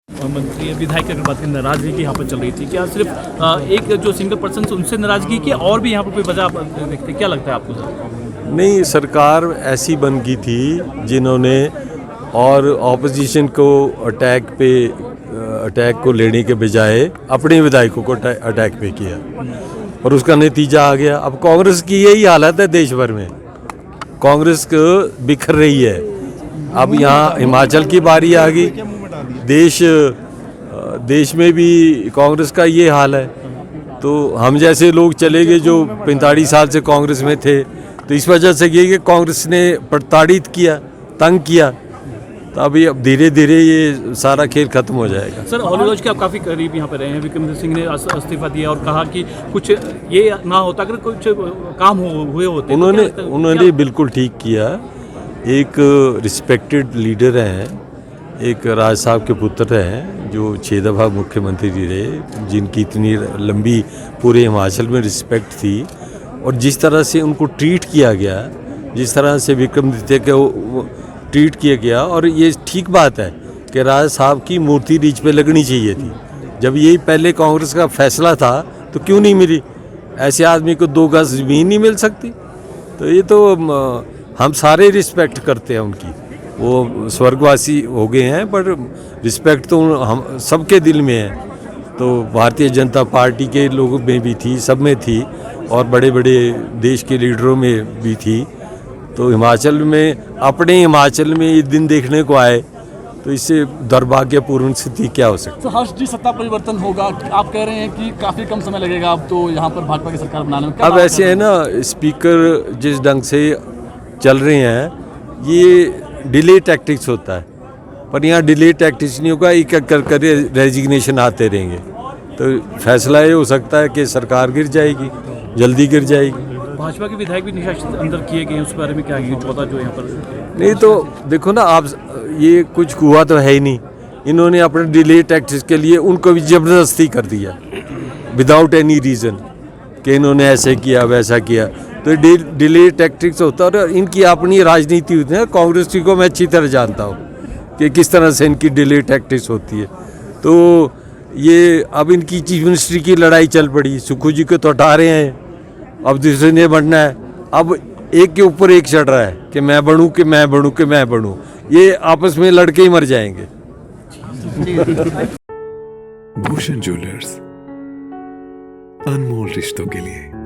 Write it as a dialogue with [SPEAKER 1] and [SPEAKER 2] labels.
[SPEAKER 1] मंत्री विधायक की बात की नाराजगी की यहाँ पर चल रही थी, क्या सिर्फ एक जो सिंगल पर्सन उनसे नाराजगी की और भी यहाँ पर कोई वजह आप देखते, क्या लगता है आपको सर?
[SPEAKER 2] नहीं, सरकार ऐसी बन गई थी जिन्होंने और ऑपोजिशन को अटैक को लेने के बजाय अपने विधायकों को अटैक पे किया और उसका नतीजा आ गया। अब कांग्रेस की यही हालत है, देश भर में कांग्रेस को बिखर रही है। अब यहाँ हिमाचल की बारी आ गई, देश में भी कांग्रेस का ये हाल है। तो हम जैसे लोग चले गए जो 45 साल से कांग्रेस में थे, तो इस वजह से ये कि कांग्रेस ने प्रताड़ित किया, तंग किया। तो अभी अब धीरे धीरे ये सारा खेल खत्म हो जाएगा।
[SPEAKER 1] सर, हॉलीलॉज के आप काफ़ी करीब यहाँ पर रहे हैं। विक्रम सिंह ने इस्तीफा दिया और कहा कि कुछ ये ना होता, अगर कुछ काम हुए होते।
[SPEAKER 2] उन्होंने बिल्कुल ठीक किया। एक रिस्पेक्टेड लीडर हैं, एक राज साहब के पुत्र हैं जो 6 दफ़ा मुख्यमंत्री रहे, जिनकी इतनी लंबी पूरे हिमाचल में रिस्पेक्ट थी, और जिस तरह से उनको ट्रीट किया गया, जिस तरह से विक्रमादित्य को ट्रीट किया गया, और ये ठीक बात है कि राज साहब की मूर्ति रीच पे लगनी चाहिए थी। जब यही पहले कांग्रेस का फैसला था तो क्यों नहीं मिली? ऐसे आदमी को 2 गज ज़मीन नहीं मिल सकती? तो ये तो हम सारे रिस्पेक्ट करते हैं उनकी। वो स्वर्गवासी हो गए हैं, पर रिस्पेक्ट तो हम सबके दिल में है। तो भारतीय जनता पार्टी के लोगों में भी थी, सब में थी, और बड़े बड़े देश के लीडरों में भी थी। तो हिमाचल में, अपने हिमाचल में ये दिन देखने को आए, तो इससे दुर्भाग्यपूर्ण स्थिति क्या हो सकती है?
[SPEAKER 3] तो हर्ष जी, सत्ता परिवर्तन होगा, आप कह रहे हैं कि काफ़ी कम समय लगेगा अब तो यहाँ पर भाजपा की सरकार बनाने में।
[SPEAKER 2] अब ऐसे है ना, स्पीकर जिस ढंग से चल रहे हैं, ये डिले टैक्टिक्स होता है, पर यहाँ डिले टैक्टिक्स नहीं होगा, एक एक कर रेजिग्नेशन आते रहेंगे। तो फैसला ये हो सकता है कि सरकार गिर जाएगी, जल्दी गिर जाएगी।
[SPEAKER 1] भाजपा के विधायक भी निशासित अंदर किए गए, उस बारे में क्या है? 14 जो यहाँ पर
[SPEAKER 2] नहीं, तो देखो ना आप, ये कुछ हुआ तो है ही नहीं। इन्होंने अपने डिले टैक्टिक्स के लिए उनको भी ज़बरदस्ती कर दिया विदाउट एनी रीज़न कि इन्होंने ऐसे किया वैसा किया। तो डिले टैक्टिक्स होता है, और इनकी अपनी राजनीति होती है। कांग्रेस की को मैं अच्छी तरह जानता हूँ कि किस तरह से इनकी डिले टैक्टिक्स होती है। तो ये अब इनकी चीफ मिनिस्ट्री की लड़ाई चल पड़ी, सुक्खू जी को तो हटा रहे हैं, अब दूसरे ने बनना है। अब एक के ऊपर एक चढ़ रहा है कि मैं बनूं कि मैं बनूं कि मैं बनूं। ये आपस में लड़के ही मर जाएंगे।
[SPEAKER 4] भूषण ज्वेलर्स, अनमोल रिश्तों के लिए।